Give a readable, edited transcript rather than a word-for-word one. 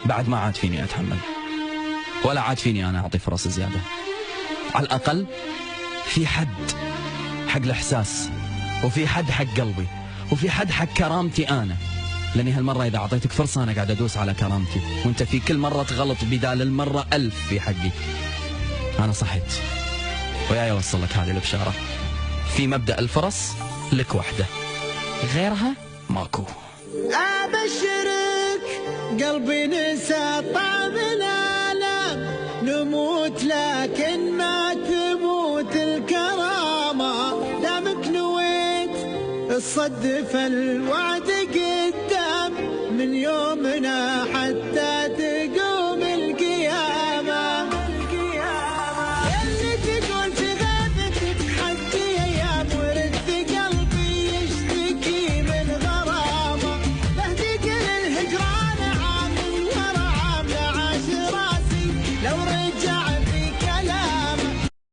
بعد ما عاد فيني أتحمل، ولا عاد فيني أنا أعطي فرص زيادة. على الأقل في حد حق الإحساس، وفي حد حق قلبي، وفي حد حق كرامتي أنا. لأني هالمرة إذا أعطيتك فرصة أنا قاعد أدوس على كرامتي، وأنت في كل مرة تغلط بدال المرة 1000 في حقي. أنا صحيت وياي أوصل لك هذه البشارة، في مبدأ الفرص لك وحدة، غيرها ماكو. أبشرك قلبي نسى طعم الآلام، نموت لكن ما تموت الكرامة، دامك نويت الصد فالوعد قدام، من يومنا حتى